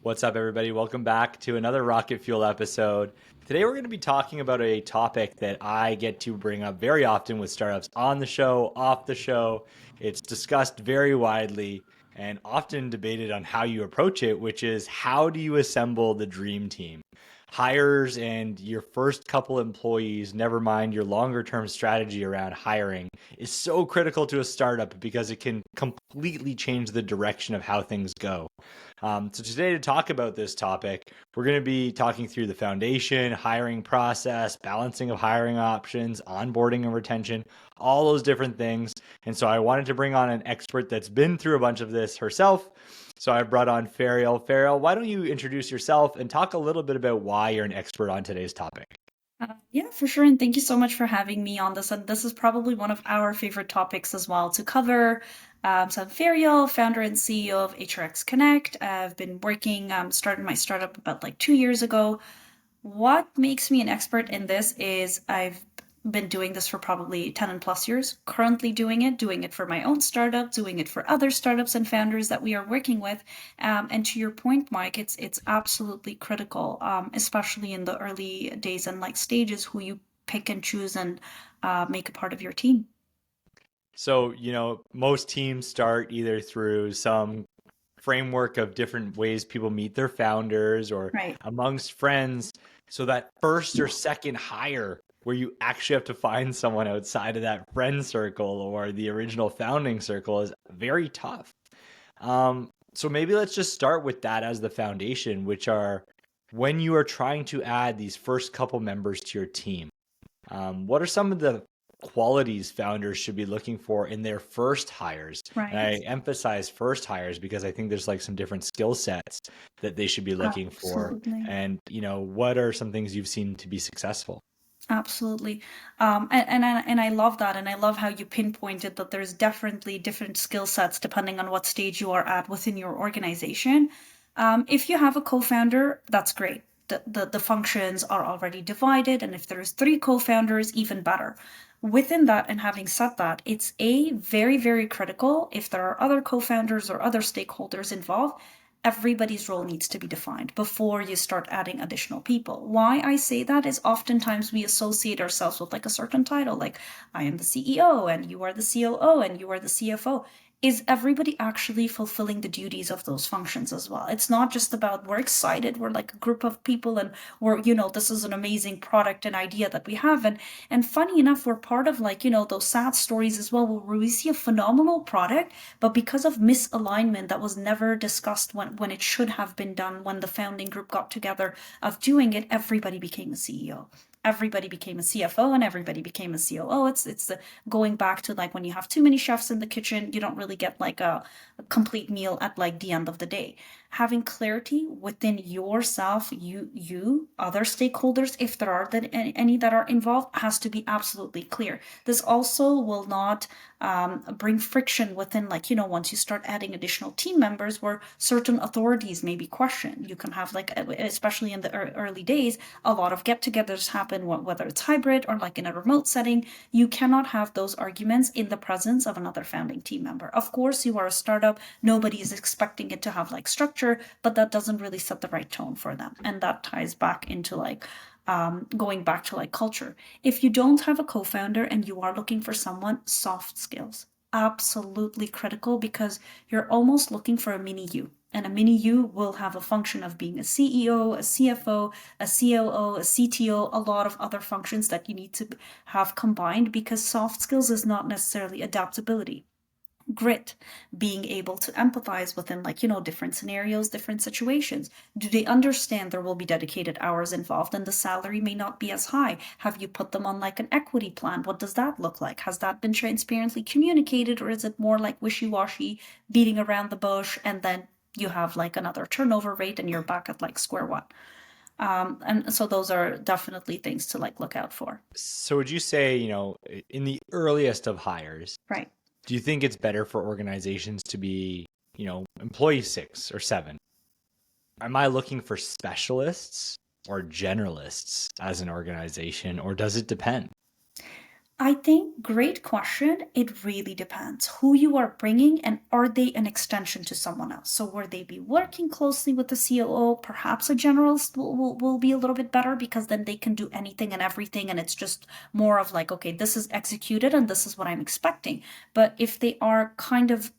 What's up, everybody? Welcome back to another Rocket Fuel episode. Today, we're going to be talking about a topic that I get to bring up very often with startups on the show, off the show. It's discussed very widely and often debated on how you approach it, which is how do you assemble the dream team? Hires and your first couple employees, never mind your longer term strategy around hiring, is so critical to a startup because it can completely change the direction of how things go. So today to talk about this topic, we're going to be talking through the foundation, hiring process, balancing of hiring options, onboarding and retention, all those different things. And so I wanted to bring on an expert that's been through a bunch of this herself. So I brought on Farial. Farial, why don't you introduce yourself and talk a little bit about why you're an expert on today's topic? Yeah, for sure. And thank you so much for having me on this. And this is probably one of our favorite topics as well to cover. So I'm Farial, founder and CEO of HRXconnect. I've been working, started my startup about like 2 years ago. What makes me an expert in this is I've been doing this for probably 10 and plus years, currently doing it for my own startup, doing it for other startups and founders that we are working with. And to your point, Mike, it's absolutely critical, especially in the early days and like stages, who you pick and choose and make a part of your team. So, most teams start either through some framework of different ways people meet their founders or Right. amongst friends. So that first or second hire where you actually have to find someone outside of that friend circle or the original founding circle is very tough. So maybe let's just start with that as the foundation, which are when you are trying to add these first couple members to your team. What are some of the qualities founders should be looking for in their first hires? And Right. I emphasize first hires because I think there's like some different skill sets that they should be looking for. Absolutely. And, what are some things you've seen to be successful? Absolutely. And I love that. And I love how you pinpointed that there's definitely different skill sets depending on what stage you are at within your organization. If you have a co-founder, that's great. The functions are already divided. And if there's three co-founders, even better. Within that, and having said that, it's a very, very critical if there are other co-founders or other stakeholders involved, everybody's role needs to be defined before you start adding additional people. Why I say that is oftentimes we associate ourselves with like a certain title, like I am the CEO and you are the COO and you are the CFO. Is everybody actually fulfilling the duties of those functions as well? It's not just about we're excited, we're like a group of people and this is an amazing product and idea that we have. And funny enough, we're part of like, those sad stories as well, where we see a phenomenal product but because of misalignment that was never discussed when it should have been done when the founding group got together of doing it, everybody became a CEO. Everybody became a CFO and everybody became a COO. It's the going back to like when you have too many chefs in the kitchen, you don't really get like a complete meal at like the end of the day. Having clarity within yourself, other stakeholders, if there are any that are involved, has to be absolutely clear. This also will not bring friction within, like, once you start adding additional team members where certain authorities may be questioned. You can have, like, especially in the early days, a lot of get togethers happen, whether it's hybrid or like in a remote setting. You cannot have those arguments in the presence of another founding team member. Of course, you are a startup, nobody is expecting it to have like structure, but that doesn't really set the right tone for them. And that ties back into like going back to like culture. If you don't have a co-founder and you are looking for someone, soft skills, absolutely critical because you're almost looking for a mini you. And a mini you will have a function of being a CEO, a CFO, a COO, a CTO, a lot of other functions that you need to have combined because soft skills is not necessarily adaptability. Grit, being able to empathize within like different scenarios, different situations. Do they understand there will be dedicated hours involved and the salary may not be as high? Have you put them on like an equity plan? What does that look like? Has that been transparently communicated, or is it more like wishy-washy, beating around the bush, and then you have like another turnover rate and you're back at like square one? And so those are definitely things to like look out for. So would you say, in the earliest of hires, Right. do you think it's better for organizations to be, employee 6 or 7? Am I looking for specialists or generalists as an organization, or does it depend? I think great question. It really depends who you are bringing and are they an extension to someone else. So will they be working closely with the COO? Perhaps a generalist will be a little bit better because then they can do anything and everything. And it's just more of like, okay, this is executed and this is what I'm expecting. But if they are kind of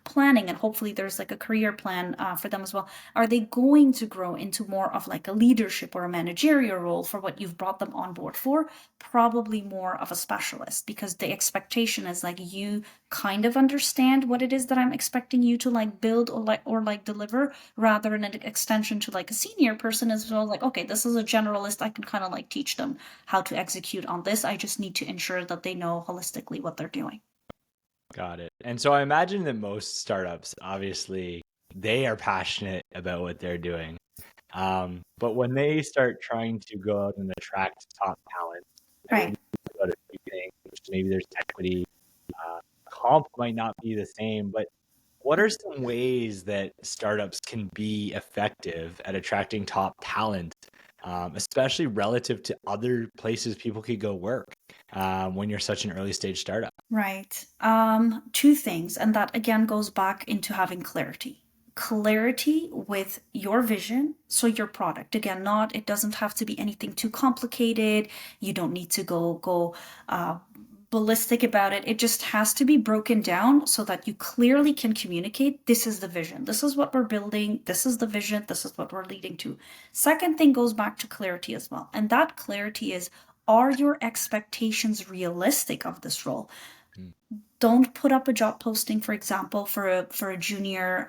planning and hopefully there's like a career plan for them as well, are they going to grow into more of like a leadership or a managerial role for what you've brought them on board for? Probably more of a specialist, because the expectation is like you kind of understand what it is that I'm expecting you to like build or deliver, rather than an extension to like a senior person as well. Like, okay, this is a generalist, I can kind of like teach them how to execute on this, I just need to ensure that they know holistically what they're doing. Got it. And so I imagine that most startups, obviously, they are passionate about what they're doing. But when they start trying to go out and attract top talent, I think Right. about a few things. Maybe there's equity. Comp might not be the same, but what are some ways that startups can be effective at attracting top talent, especially relative to other places people could go work when you're such an early stage startup? Right. Two things, and that again goes back into having clarity. Clarity with your vision, so your product. Again, not it doesn't have to be anything too complicated. You don't need to go uh, ballistic about it. It just has to be broken down so that you clearly can communicate this is the vision. This is what we're building. This is the vision. This is what we're leading to. Second thing goes back to clarity as well. And that clarity is, are your expectations realistic of this role? Mm. Don't put up a job posting, for example, for a junior,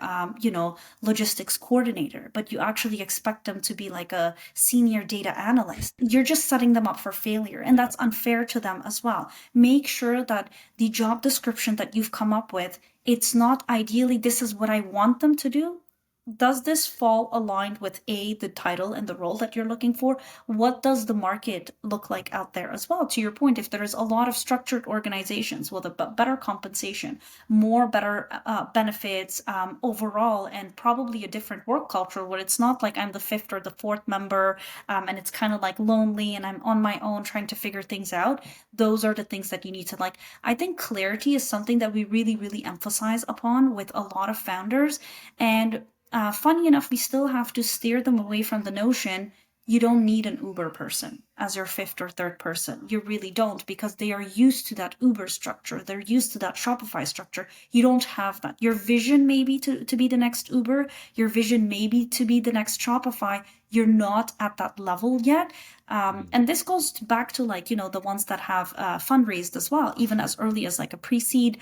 logistics coordinator, but you actually expect them to be like a senior data analyst. You're just setting them up for failure, and Yeah. that's unfair to them as well. Make sure that the job description that you've come up with, it's not ideally this is what I want them to do. Does this fall aligned with the title and the role that you're looking for? What does the market look like out there as well? To your point, if there's a lot of structured organizations with a better compensation, more better benefits overall, and probably a different work culture where it's not like I'm the fifth or the fourth member, and it's kind of like lonely and I'm on my own trying to figure things out. Those are the things that you need to like. I think clarity is something that we really, really emphasize upon with a lot of founders. And funny enough, we still have to steer them away from the notion you don't need an Uber person as your fifth or third person. You really don't, because they are used to that Uber structure. They're used to that Shopify structure. You don't have that. Your vision may be to be the next Uber. Your vision may be to be the next Shopify. You're not at that level yet. And this goes back to like, the ones that have fundraised as well, even as early as like a pre-seed.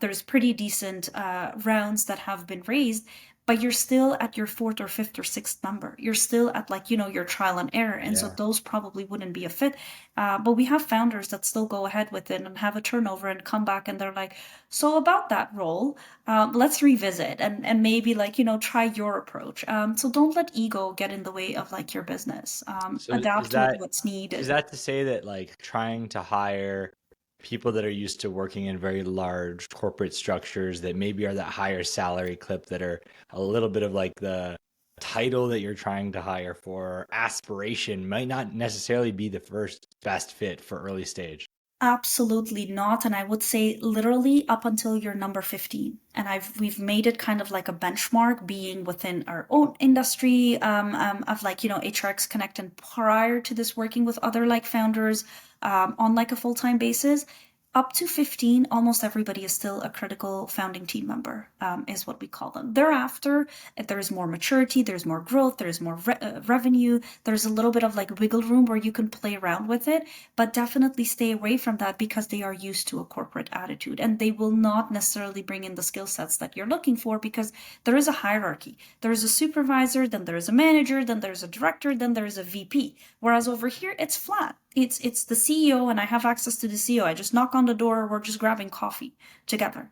There's pretty decent rounds that have been raised, but you're still at your fourth or fifth or sixth number. You're still at like, your trial and error. And so Yeah. those probably wouldn't be a fit. But we have founders that still go ahead with it and have a turnover and come back and they're like, so about that role, let's revisit and maybe like, try your approach. So don't let ego get in the way of like your business. So Adapt with what's is needed. that to say that like trying to hire people that are used to working in very large corporate structures that maybe are that higher salary clip that are a little bit of like the title that you're trying to hire for aspiration might not necessarily be the first best fit for early stage? Absolutely not. And I would say literally up until you're number 15. And we've made it kind of like a benchmark being within our own industry, of like, HRXconnect, and prior to this working with other like founders, on like a full-time basis. Up to 15, almost everybody is still a critical founding team member, is what we call them. Thereafter, if there is more maturity, there's more growth, there's more revenue, there's a little bit of like wiggle room where you can play around with it, but definitely stay away from that because they are used to a corporate attitude and they will not necessarily bring in the skill sets that you're looking for, because there is a hierarchy. There is a supervisor, then there is a manager, then there's a director, then there's a VP. Whereas over here, it's flat. It's the CEO, and I have access to the CEO. I just knock on the door. We're just grabbing coffee together.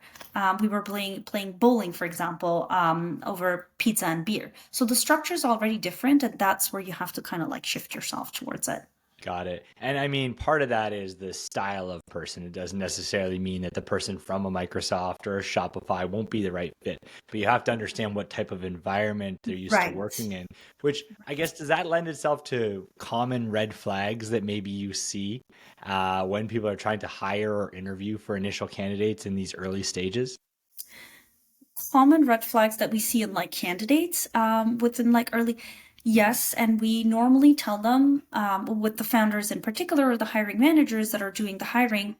We were playing bowling, for example, over pizza and beer. So the structure is already different, and that's where you have to kind of like shift yourself towards it. Got it. And I mean, part of that is the style of person. It doesn't necessarily mean that the person from a Microsoft or a Shopify won't be the right fit, but you have to understand what type of environment they're used to Right. working in, which I guess does that lend itself to common red flags that maybe you see when people are trying to hire or interview for initial candidates in these early stages? Common red flags that we see in like candidates within like early, yes, and we normally tell them with the founders in particular or the hiring managers that are doing the hiring,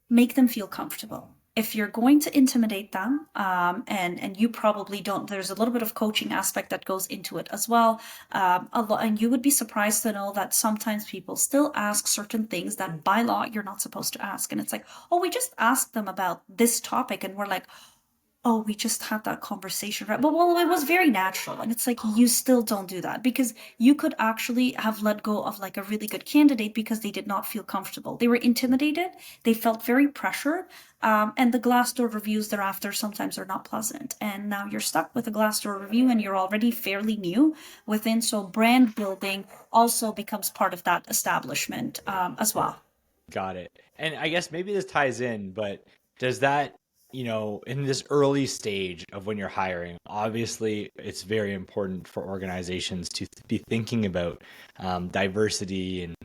make them feel comfortable. If you're going to intimidate them, and you probably don't, there's a little bit of coaching aspect that goes into it as well. And you would be surprised to know that sometimes people still ask certain things that by law you're not supposed to ask. And it's like, oh, we just asked them about this topic, and we're like, oh, we just had that conversation, right? But well, it was very natural. And it's like, you still don't do that because you could actually have let go of like a really good candidate because they did not feel comfortable. They were intimidated. They felt very pressured. And the Glassdoor reviews thereafter sometimes are not pleasant. And now you're stuck with a Glassdoor review and you're already fairly new within. So brand building also becomes part of that establishment as well. Got it. And I guess maybe this ties in, but does that, in this early stage of when you're hiring, obviously it's very important for organizations to be thinking about diversity and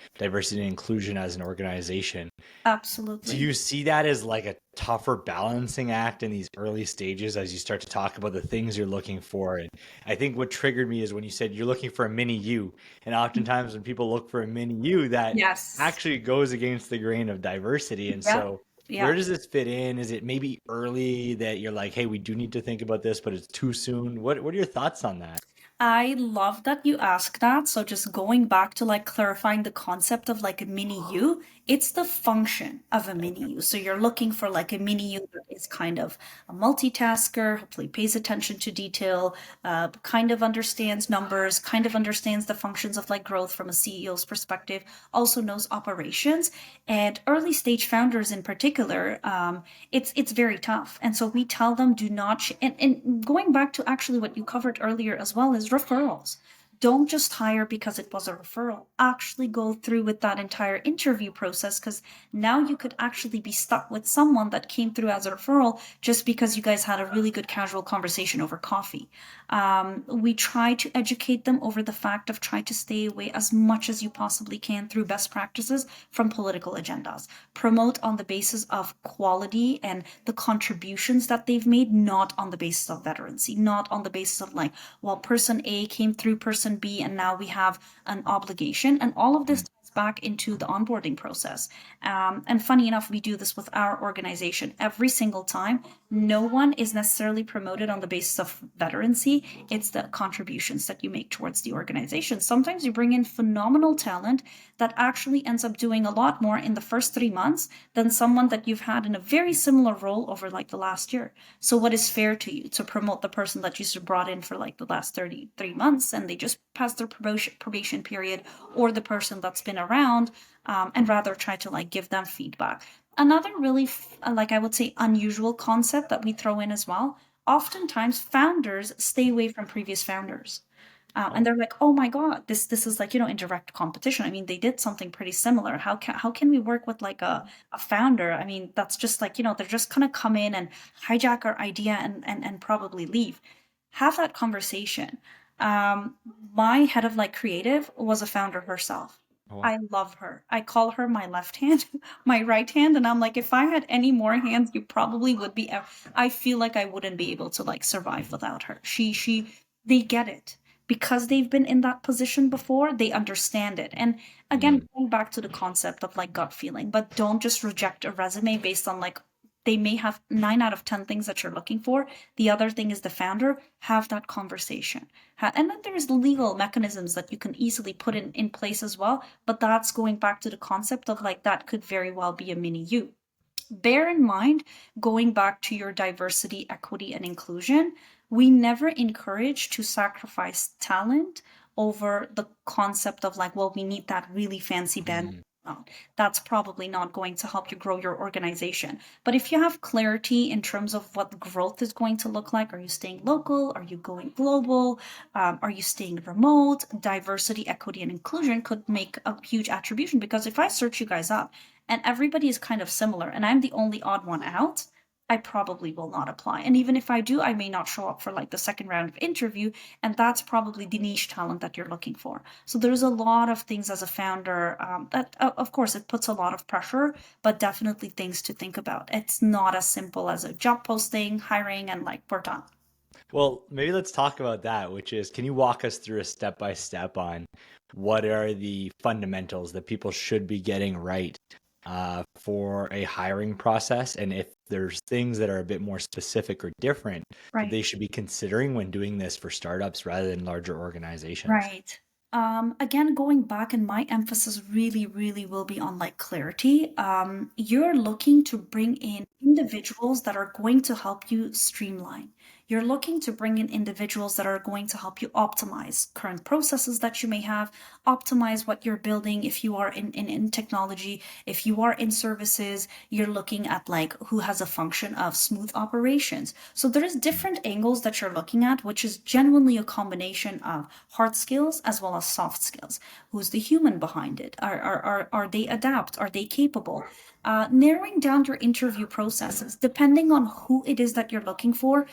inclusion as an organization. Do Absolutely. you see that as like a tougher balancing act in these early stages as you start to talk about the things you're looking for? And I think what triggered me is when you said you're looking for a mini you. And oftentimes when people look for a mini you, that Yes. actually goes against the grain of diversity. And Yeah. so where Yeah. does this fit in? Is it maybe early that you're like, hey, we do need to think about this, but it's too soon? What are your thoughts on that? I love that you ask that. So just going back to like clarifying the concept of like a mini you, it's the function of a mini you. So you're looking for like a mini you that is kind of a multitasker, hopefully pays attention to detail, kind of understands numbers, kind of understands the functions of like growth from a CEO's perspective, also knows operations. And early stage founders in particular, it's very tough. And so we tell them do not, and going back to actually what you covered earlier as well is referrals. Don't just hire because it was a referral. Actually go through with that entire interview process because now you could actually be stuck with someone that came through as a referral just because you guys had a really good casual conversation over coffee. We try to educate them over the fact of try to stay away as much as you possibly can through best practices from political agendas. Promote on the basis of quality and the contributions that they've made, not on the basis of veterancy, not on the basis of like, well, person A came through person B and now we have an obligation. And all of this ties back into the onboarding process. And funny enough, we do this with our organization every single time. No one is necessarily promoted on the basis of veterancy. It's the contributions that you make towards the organization. Sometimes you bring in phenomenal talent that actually ends up doing a lot more in the first 3 months than someone that you've had in a very similar role over like the last year. So what is fair to you to promote the person that you brought in for like the last 33 months and they just passed their probation period, or the person that's been around, and rather try to like give them feedback. Another really like I would say unusual concept that we throw in as well. Oftentimes founders stay away from previous founders. And Oh, they're like, oh my God, this is like, in direct competition. I mean, they did something pretty similar. How can we work with like a founder? I mean, that's just like, they're just gonna come in and hijack our idea and probably leave. Have that conversation. Um, my head of like creative was a founder herself. oh, I love her. I call her my left hand, my right hand, and I'm like, if I had any more hands, you probably would be. I feel like I wouldn't be able to like survive without her. They get it because they've been in that position before. They understand it. And again, mm, going back to the concept of like gut feeling, but don't just reject a resume based on like they may have 9 out of 10 things that you're looking for. The other thing is the founder. Have that conversation. And then there's legal mechanisms that you can easily put in place as well. But that's going back to the concept of like that could very well be a mini you. Bear in mind, going back to your diversity, equity, and inclusion, we never encourage to sacrifice talent over the concept of like, well, we need that really fancy band mm. not. That's probably not going to help you grow your organization. But if you have clarity in terms of what growth is going to look like, are you staying local? Are you going global? Are you staying remote? Diversity, equity, and inclusion could make a huge attribution, because if I search you guys up and everybody is kind of similar and I'm the only odd one out, I probably will not apply. And even if I do, I may not show up for like the second round of interview. And that's probably the niche talent that you're looking for. So there's a lot of things as a founder that, of course, it puts a lot of pressure, but definitely things to think about. It's not as simple as a job posting, hiring, and like we're done. Well, maybe let's talk about that, which is, can you walk us through a step by step on what are the fundamentals that people should be getting right for a hiring process? And if there's things that are a bit more specific or different that Right. they should be considering when doing this for startups rather than larger organizations? Right. Again, going back, and my emphasis really, really will be on like clarity. You're looking to bring in individuals that are going to help you streamline. You're looking to bring in individuals that are going to help you optimize current processes that you may have, optimize what you're building. If you are in technology, if you are in services, you're looking at like who has a function of smooth operations. So there is different angles that you're looking at, which is genuinely a combination of hard skills as well as soft skills. Who's the human behind it? Are they adapt? Are they capable? Narrowing down your interview processes, depending on who it is that you're looking for,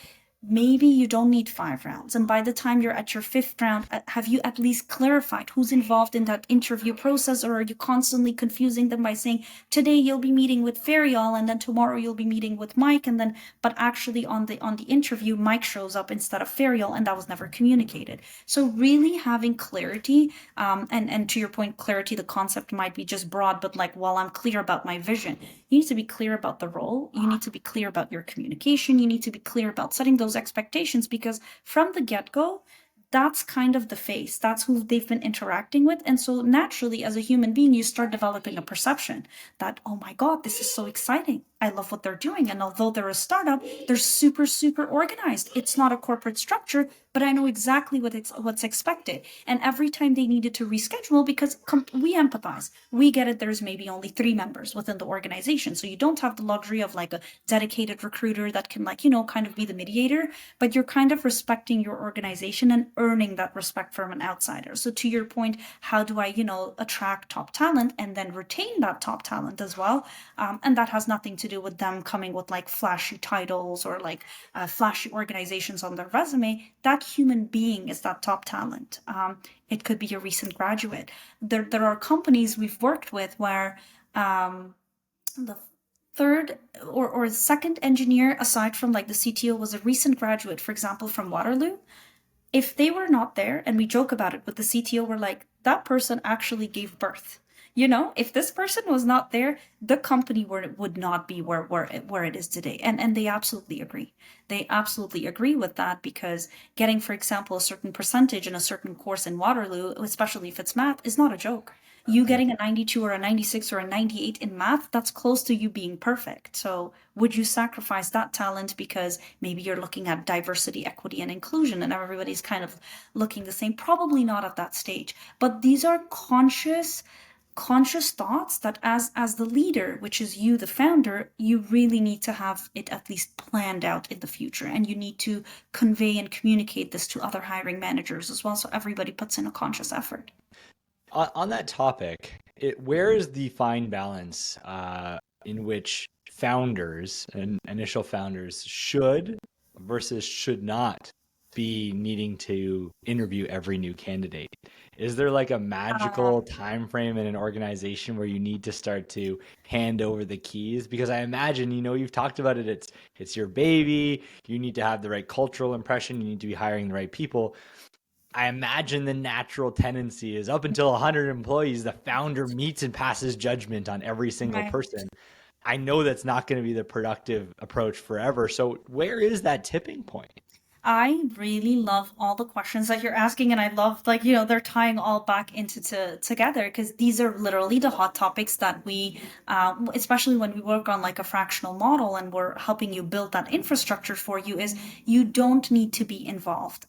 maybe you don't need 5 rounds. And by the time you're at your 5th round, have you at least clarified who's involved in that interview process? Or are you constantly confusing them by saying, today you'll be meeting with Farial and then tomorrow you'll be meeting with Mike, and then but actually on the interview, Mike shows up instead of Farial, and that was never communicated. So really having clarity, and to your point, clarity, the concept might be just broad, but like, well, I'm clear about my vision. You need to be clear about the role. You need to be clear about your communication. You need to be clear about setting those expectations, because from the get-go, that's kind of the face. That's who they've been interacting with. And so naturally, as a human being, you start developing a perception that, oh my God, this is so exciting. I love what they're doing. And although they're a startup, they're super, super organized. It's not a corporate structure, but I know exactly what's expected. And every time they needed to reschedule, because we empathize, we get it. There's maybe only 3 members within the organization. So you don't have the luxury of like a dedicated recruiter that can like, kind of be the mediator, but you're kind of respecting your organization and earning that respect from an outsider. So to your point, how do I, attract top talent and then retain that top talent as well? And that has nothing to do with them coming with like flashy titles or like flashy organizations on their resume. That human being is that top talent. It could be a recent graduate. There are companies we've worked with where the third or second engineer aside from like the CTO was a recent graduate, for example, from Waterloo. If they were not there, and we joke about it with the CTO, we're like, that person actually gave birth. If this person was not there, the company would not be where it is today. And they absolutely agree. They absolutely agree with that, because getting, for example, a certain percentage in a certain course in Waterloo, especially if it's math, is not a joke. You Yeah. getting a 92 or a 96 or a 98 in math, that's close to you being perfect. So would you sacrifice that talent because maybe you're looking at diversity, equity, and inclusion and everybody's kind of looking the same? Probably not at that stage. But these are conscious thoughts that as the leader, which is you, the founder, you really need to have it at least planned out in the future, and you need to convey and communicate this to other hiring managers as well, so everybody puts in a conscious effort. On that topic, where is the fine balance in which founders and initial founders should versus should not be needing to interview every new candidate? Is there like a magical Um, time frame in an organization where you need to start to hand over the keys? Because I imagine, you've talked about it, it's your baby, you need to have the right cultural impression, you need to be hiring the right people. I imagine the natural tendency is up until 100 employees, the founder meets and passes judgment on every single right. person. I know that's not going to be the productive approach forever. So, where is that tipping point? I really love all the questions that you're asking, and I love they're tying all back together because these are literally the hot topics that we, especially when we work on like a fractional model and we're helping you build that infrastructure for you, is you don't need to be involved,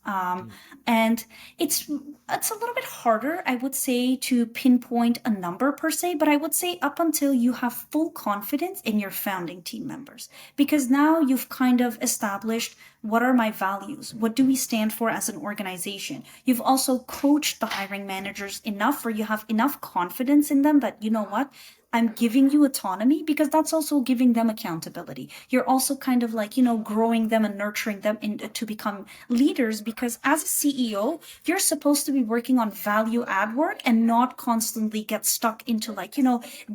and it's a little bit harder, I would say, to pinpoint a number per se, but I would say up until you have full confidence in your founding team members, because now you've kind of established what are my values? What do we stand for as an organization? You've also coached the hiring managers enough where you have enough confidence in them that, you know what, I'm giving you autonomy, because that's also giving them accountability. You're also kind of like, growing them and nurturing them to become leaders, because as a CEO, you're supposed to be working on value add work and not constantly get stuck into like,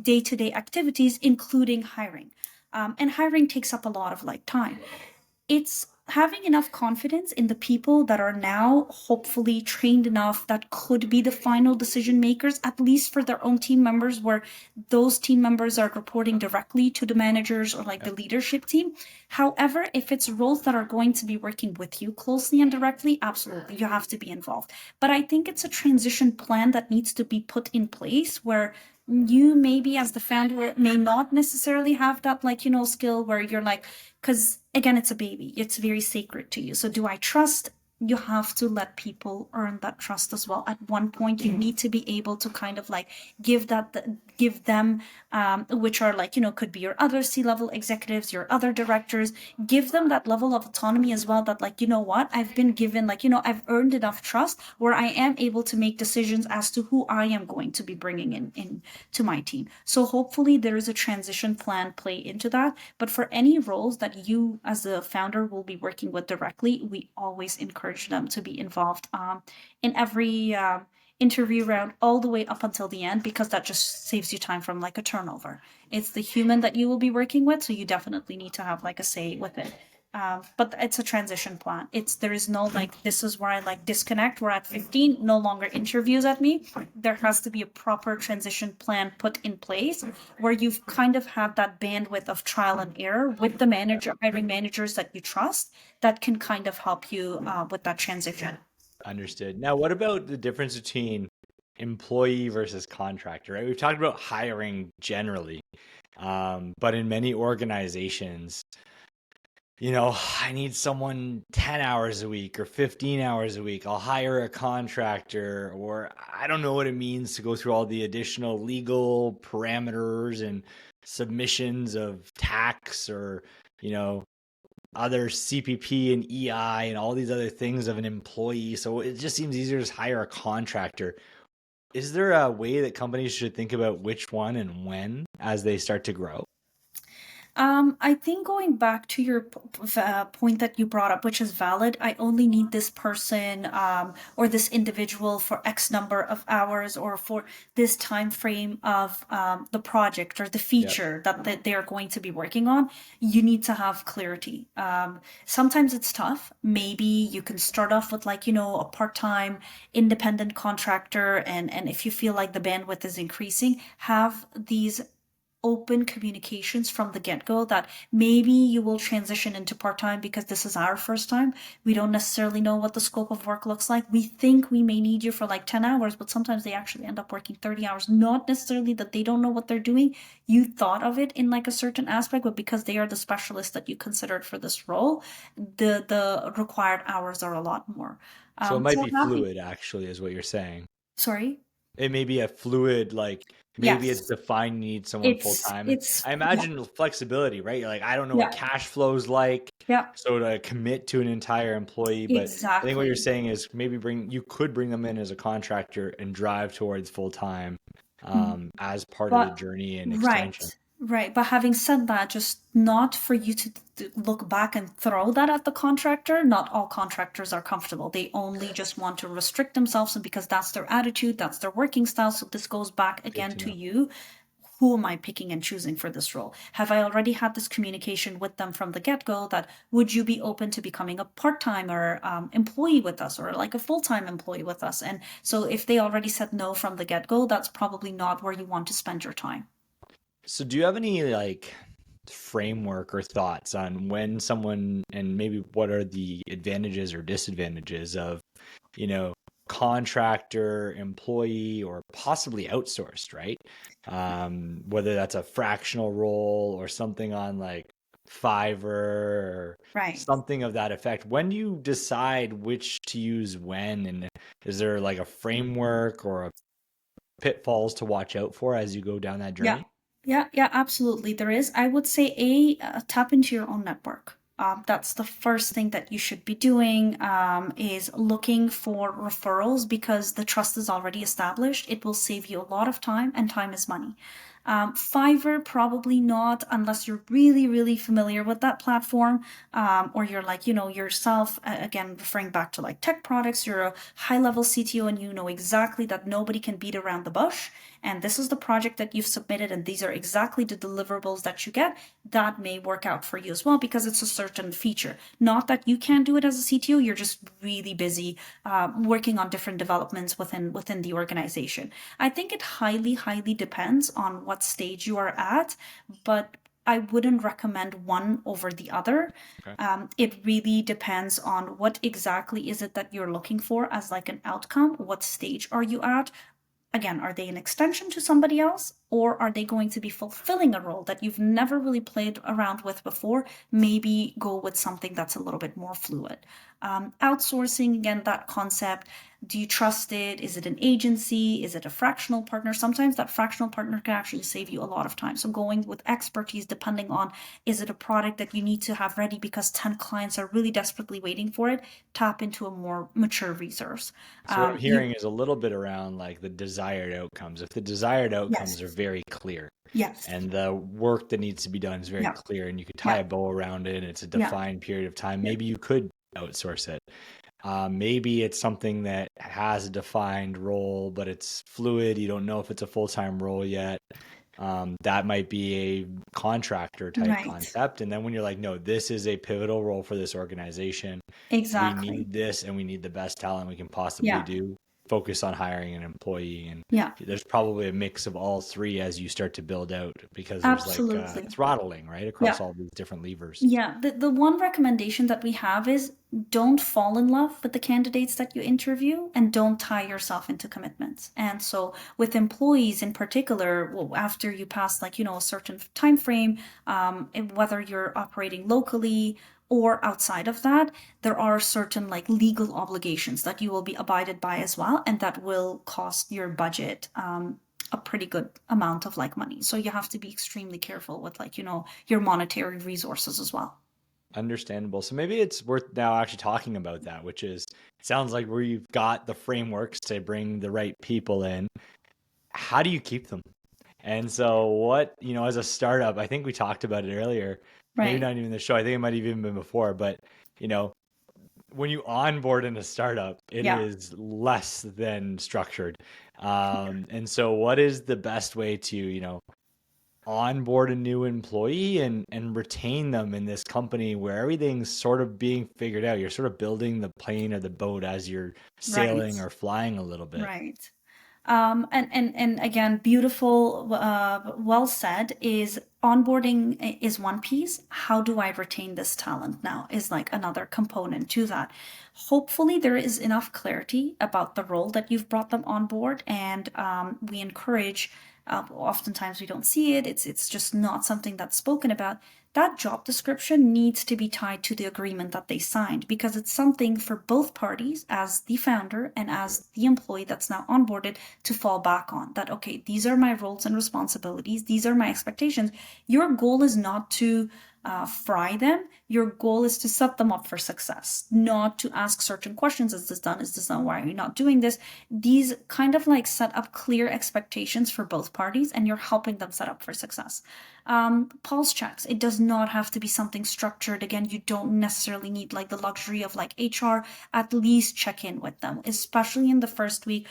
day to day activities, including hiring. And hiring takes up a lot of like time. It's having enough confidence in the people that are now hopefully trained enough that could be the final decision makers, at least for their own team members, where those team members are reporting directly to the managers or like the leadership team. However, if it's roles that are going to be working with you closely and directly, absolutely, you have to be involved. But I think it's a transition plan that needs to be put in place where you maybe as the founder may not necessarily have that skill where you're like, because again, it's a baby, it's very sacred to you. So do I trust? You have to let people earn that trust as well. At one point you need to be able to kind of like give them, which are like, could be your other C-level executives, your other directors, give them that level of autonomy as well, that like, what, I've been given, like, I've earned enough trust where I am able to make decisions as to who I am going to be bringing in to my team. So hopefully there is a transition plan play into that. But for any roles that you as a founder will be working with directly, we always encourage them to be involved in every interview round all the way up until the end, because that just saves you time from like a turnover. It's the human that you will be working with, so you definitely need to have like a say with it. But it's a transition plan. There is no like, this is where I like disconnect. We're at 15, no longer interviews at me. There has to be a proper transition plan put in place where you've kind of had that bandwidth of trial and error with the hiring managers that you trust, that can kind of help you with that transition. Understood. Now, what about the difference between employee versus contractor, right? We've talked about hiring generally, but in many organizations, I need someone 10 hours a week or 15 hours a week. I'll hire a contractor, or I don't know what it means to go through all the additional legal parameters and submissions of tax or, other CPP and EI and all these other things of an employee. So it just seems easier to just hire a contractor. Is there a way that companies should think about which one and when as they start to grow? I think going back to your point that you brought up, which is valid, I only need this person or this individual for X number of hours or for this time frame of the project or the Yep. feature that they are going to be working on. You need to have clarity. Sometimes it's tough. Maybe you can start off with like, a part-time independent contractor, and if you feel like the bandwidth is increasing, have these open communications from the get-go that maybe you will transition into part-time because this is our first time. We don't necessarily know what the scope of work looks like. We think we may need you for like 10 hours, but sometimes they actually end up working 30 hours. Not necessarily that they don't know what they're doing. You thought of it in like a certain aspect, but because they are the specialist that you considered for this role, the required hours are a lot more. So it might So be happy. fluid, actually, is what you're saying. Sorry. It may be a fluid, like maybe it's Yes. defined you need someone full It's time. And it's I yeah, imagine flexibility, right? You're like, I don't know what yeah, cash flow's like, yeah, so to commit to an entire employee. But I think what you're exactly. saying is maybe you could bring them in as a contractor and drive towards full time as part of the But journey and extension. right, right. But having said that, just not for you to look back and throw that at the contractor. Not all contractors are comfortable. They only just want to restrict themselves, and because that's their attitude, that's their working style. So this goes back Good again to to know. you. Who am I picking and choosing for this role? Have I already had this communication with them from the get-go that would you be open to becoming a part-time or employee with us, or like a full-time employee with us? And so if they already said no from the get-go, that's probably not where you want to spend your time. So do you have any like framework or thoughts on when someone, and maybe what are the advantages or disadvantages of, you know, contractor, employee, or possibly outsourced, right? Whether that's a fractional role or something on like Fiverr or Right. something of that effect. When do you decide which to use when? And is there like a framework or a pitfalls to watch out for as you go down that Yeah. journey? Yeah, absolutely. There is. I would say tap into your own network. That's the first thing that you should be doing, is looking for referrals because the trust is already established. It will save you a lot of time, and time is money. Fiverr, probably not unless you're really, really familiar with that platform, or you're like, yourself, again, referring back to like tech products, you're a high level CTO and you know exactly that nobody can beat around the bush. And this is the project that you've submitted, and these are exactly the deliverables that you get. That may work out for you as well because it's a certain feature. Not that you can't do it as a CTO, you're just really busy working on different developments within the organization. I think it highly depends on what stage you are at, but I wouldn't recommend one over the other. Okay. It really depends on what exactly is it that you're looking for as like an outcome. What stage are you at? Again, are they an extension to somebody else, or are they going to be fulfilling a role that you've never really played around with before? Maybe go with something that's a little bit more fluid. Outsourcing, again, that concept. Do you trust it? Is it an agency? Is it a fractional partner? Sometimes that fractional partner can actually save you a lot of time. So going with expertise, depending on, is it a product that you need to have ready because 10 clients are really desperately waiting for it? Tap into a more mature resource. So what I'm You hearing is a little bit around like the desired outcomes. If the desired outcomes are Yes. very clear Yes. and the work that needs to be done is very Yeah. clear and you could tie Yeah. a bow around it and it's a Yeah. defined period of time, Yeah. maybe you could outsource it. Maybe it's something that has a defined role, but it's fluid. You don't know if it's a full-time role yet. That might be a contractor type Right. concept. And then when you're like, no, this is a pivotal role for this organization, we Exactly. need this and we need the best talent we can possibly Yeah. do. Focus on hiring an employee. And Yeah. there's probably a mix of all three as you start to build out because there's like Absolutely. throttling, right, across Yeah. all these different levers. Yeah. The one recommendation that we have is don't fall in love with the candidates that you interview and don't tie yourself into commitments. And so with employees in particular, well, after you pass like, a certain time frame, whether you're operating locally or outside of that, there are certain like legal obligations that you will be abided by as well, and that will cost your budget a pretty good amount of like money. So you have to be extremely careful with like, your monetary resources as well. Understandable. So maybe it's worth now actually talking about that, which is it sounds like where you've got the frameworks to bring the right people in. How do you keep them? And so what, as a startup, I think we talked about it earlier, maybe Right. not even the show. I think it might have even been before, but you know, when you onboard in a startup, it Yeah. is less than structured. And so what is the best way to, onboard a new employee and retain them in this company where everything's sort of being figured out? You're sort of building the plane or the boat as you're Right. sailing or flying a little bit. Right. And again, beautiful, well said, is onboarding is one piece. How do I retain this talent now is like another component to that. Hopefully, there is enough clarity about the role that you've brought them on board, and we encourage. Oftentimes, we don't see it. It's just not something that's spoken about. That job description needs to be tied to the agreement that they signed because it's something for both parties, as the founder and as the employee that's now onboarded, to fall back on. That, okay, these are my roles and responsibilities, these are my expectations. Your goal is not to fry them. Your goal is to set them up for success, not to ask certain questions. Is this done? Is this done? Why are you not doing this? These kind of like set up clear expectations for both parties, and you're helping them set up for success. Pulse checks. It does not have to be something structured. Again, you don't necessarily need like the luxury of like HR. At least check in with them, especially in the first week.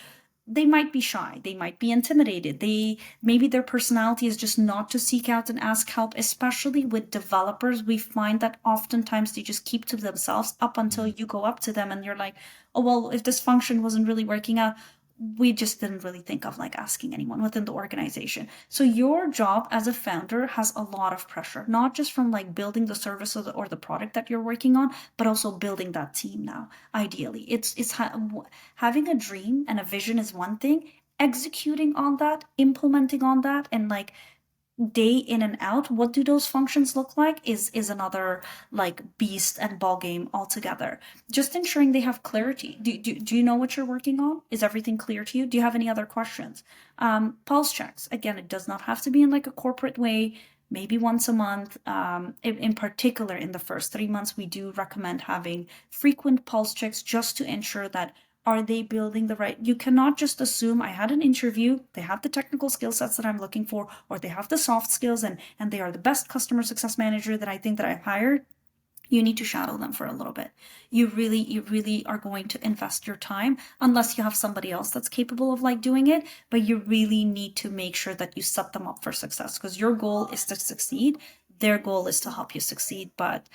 They might be shy, they might be intimidated, they maybe their personality is just not to seek out and ask help. Especially with developers, we find that oftentimes they just keep to themselves up until Mhm. you go up to them and you're like, oh well, if this function wasn't really working out, we just didn't really think of like asking anyone within the organization. So your job as a founder has a lot of pressure, not just from like building the service or the product that you're working on, but also building that team now. Ideally, having a dream and a vision is one thing. Executing on that, implementing on that, and like day in and out, what do those functions look like is another like beast and ball game altogether. Just ensuring they have clarity. Do you know what you're working on? Is everything clear to you? Do you have any other questions? Pulse checks, again, it does not have to be in like a corporate way, maybe once a month. In particular, in the first 3 months, we do recommend having frequent pulse checks just to ensure that are they building the right? You cannot just assume I had an interview, they have the technical skill sets that I'm looking for, or they have the soft skills and they are the best customer success manager that I think that I've hired. You need to shadow them for a little bit. You really are going to invest your time unless you have somebody else that's capable of like doing it, but you really need to make sure that you set them up for success because your goal is to succeed. Their goal is to help you succeed, but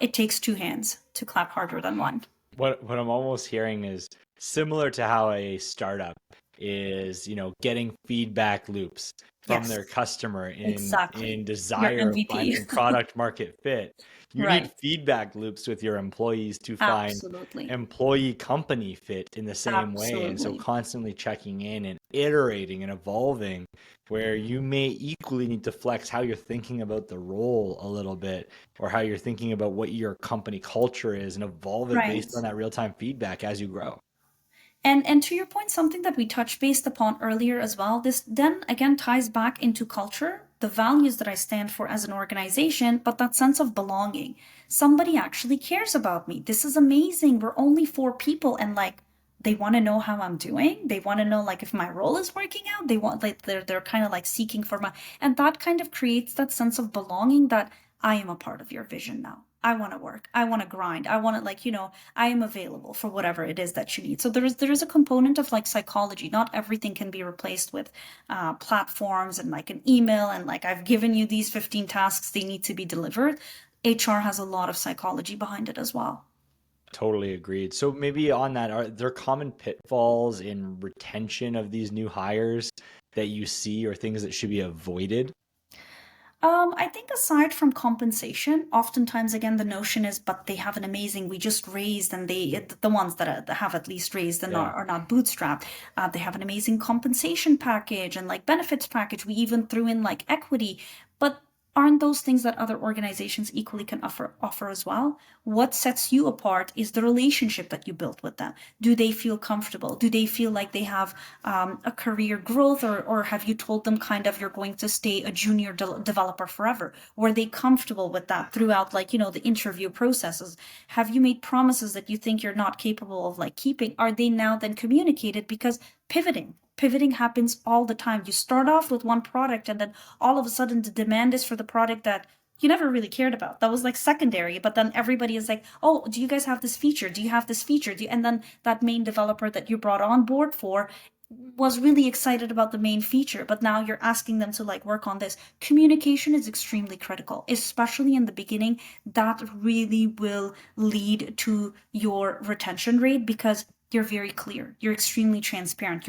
it takes two hands to clap harder than one. What I'm almost hearing is similar to how a startup is, getting feedback loops from Yes, their customer in exactly. Your desire of MVP. finding product market fit. You need Right. feedback loops with your employees to find Absolutely. employee company fit in the same way. And so Absolutely. constantly checking in and iterating and evolving where you may equally need to flex how you're thinking about the role a little bit or how you're thinking about what your company culture is and evolve it Right. based on that real-time feedback as you grow. And to your point, something that we touched based upon earlier as well, this then again ties back into culture, the values that I stand for as an organization, but that sense of belonging. Somebody actually cares about me. This is amazing. We're only four people and like they want to know how I'm doing. They want to know like if my role is working out. They want like they're kind of like seeking for my and that kind of creates that sense of belonging that I am a part of your vision now. I want to work. I want to grind. I want to like, I am available for whatever it is that you need. So there is a component of like psychology. Not everything can be replaced with platforms and like an email and like I've given you these 15 tasks, they need to be delivered. HR has a lot of psychology behind it as well. Totally agreed. So maybe on that, are there common pitfalls in retention of these new hires that you see or things that should be avoided? I think aside from compensation, oftentimes again the notion is, but they have an amazing. We just raised, and the ones that have at least raised and Yeah. are not bootstrapped. They have an amazing compensation package and like benefits package. We even threw in like equity, but aren't those things that other organizations equally can offer as well? What sets you apart is the relationship that you built with them. Do they feel comfortable? Do they feel like they have a career growth, or have you told them kind of you're going to stay a junior developer forever? Were they comfortable with that throughout like the interview processes? Have you made promises that you think you're not capable of like keeping? Are they now then communicated? Because pivoting happens all the time. You start off with one product and then all of a sudden the demand is for the product that you never really cared about. That was like secondary, but then everybody is like, "Oh, do you guys have this feature? Do you have this feature?" And then that main developer that you brought on board for was really excited about the main feature, but now you're asking them to like work on this. Communication is extremely critical, especially in the beginning. That really will lead to your retention rate because you're very clear, you're extremely transparent,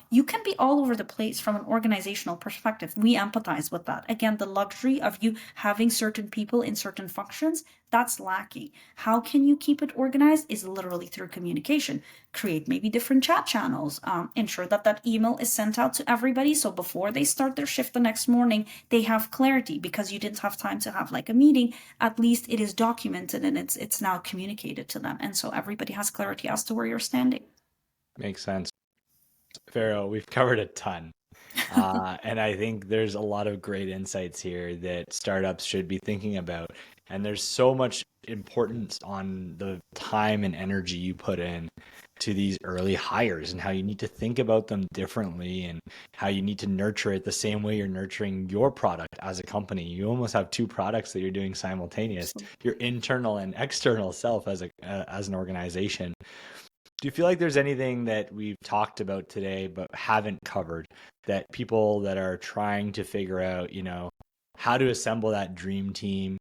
you can be all over the place from an organizational perspective. We empathize with that. Again, the luxury of you having certain people in certain functions, that's lacking. How can you keep it organized is literally through communication. Create maybe different chat channels, ensure that that email is sent out to everybody so before they start their shift the next morning they have clarity, because you didn't have time to have like a meeting. At least it is documented and it's now communicated to them, and so everybody has clarity as to where you're standing. Makes sense. Pharaoh, we've covered a ton. And I think there's a lot of great insights here that startups should be thinking about. And there's so much importance on the time and energy you put in to these early hires and how you need to think about them differently and how you need to nurture it the same way you're nurturing your product as a company. You almost have two products that you're doing simultaneous, So your internal and external self as an organization. Do you feel like there's anything that we've talked about today but haven't covered that people that are trying to figure out, how to assemble that dream team,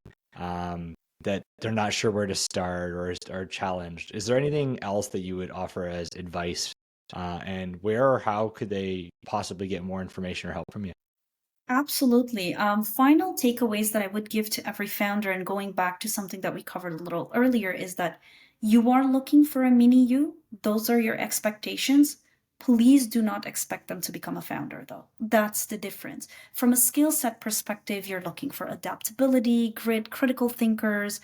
that they're not sure where to start or are challenged? Is there anything else that you would offer as advice and where or how could they possibly get more information or help from you? Absolutely. Final takeaways that I would give to every founder, and going back to something that we covered a little earlier, is that you are looking for a mini you. Those are your expectations. Please do not expect them to become a founder, though. That's the difference. From a skill set perspective, you're looking for adaptability, grit, critical thinkers,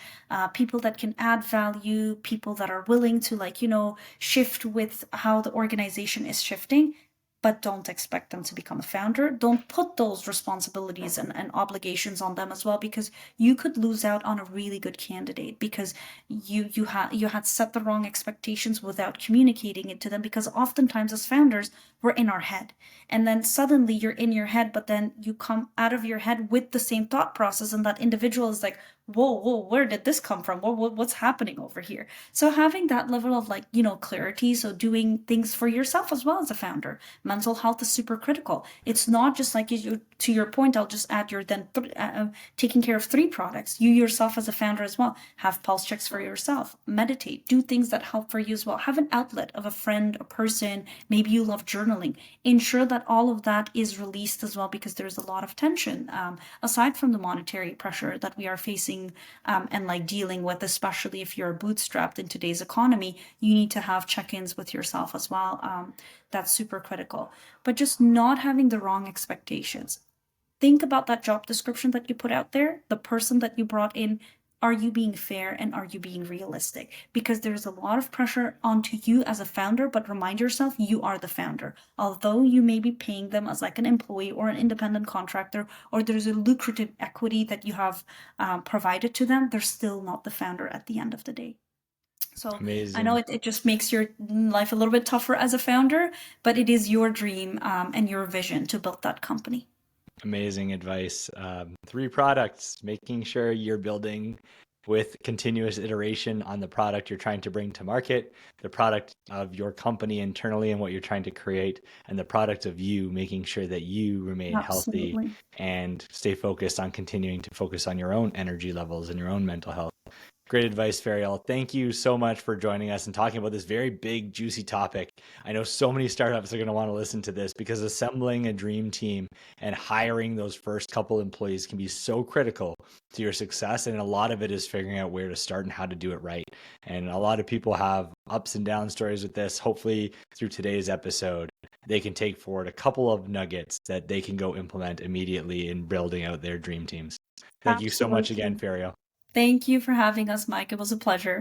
people that can add value, people that are willing to, shift with how the organization is shifting, but don't expect them to become a founder. Don't put those responsibilities and obligations on them as well, because you could lose out on a really good candidate because you had set the wrong expectations without communicating it to them. Because oftentimes as founders, we're in our head, and then suddenly you're in your head, but then you come out of your head with the same thought process, and that individual is like, whoa, where did this come from? What's happening over here? So having that level of clarity, so doing things for yourself as well as a founder. Mental health is super critical. It's not just like you, to your point, I'll just add your taking care of 3 products. You yourself as a founder as well, have pulse checks for yourself, meditate, do things that help for you as well. Have an outlet of a friend, a person, maybe you love journaling. Ensure that all of that is released as well, because there's a lot of tension, aside from the monetary pressure that we are facing, and dealing with, especially if you're bootstrapped in today's economy. You need to have check-ins with yourself as well. That's super critical. But just not having the wrong expectations. Think about that job description that you put out there, the person that you brought in. Are you being fair and are you being realistic? Because there's a lot of pressure onto you as a founder, but remind yourself you are the founder. Although you may be paying them as like an employee or an independent contractor, or there's a lucrative equity that you have provided to them, they're still not the founder at the end of the day. So I know Amazing. it just makes your life a little bit tougher as a founder, but it is your dream, and your vision to build that company. Amazing advice. 3 products, making sure you're building with continuous iteration on the product you're trying to bring to market, the product of your company internally and what you're trying to create, and the product of you, making sure that you remain healthy Absolutely. and stay focused on continuing to focus on your own energy levels and your own mental health. Great advice, Farial. Thank you so much for joining us and talking about this very big, juicy topic. I know so many startups are going to want to listen to this because assembling a dream team and hiring those first couple employees can be so critical to your success. And a lot of it is figuring out where to start and how to do it right. And a lot of people have ups and down stories with this. Hopefully, through today's episode, they can take forward a couple of nuggets that they can go implement immediately in building out their dream teams. Thank you so much again, Absolutely. Farial. Thank you for having us, Mike. It was a pleasure.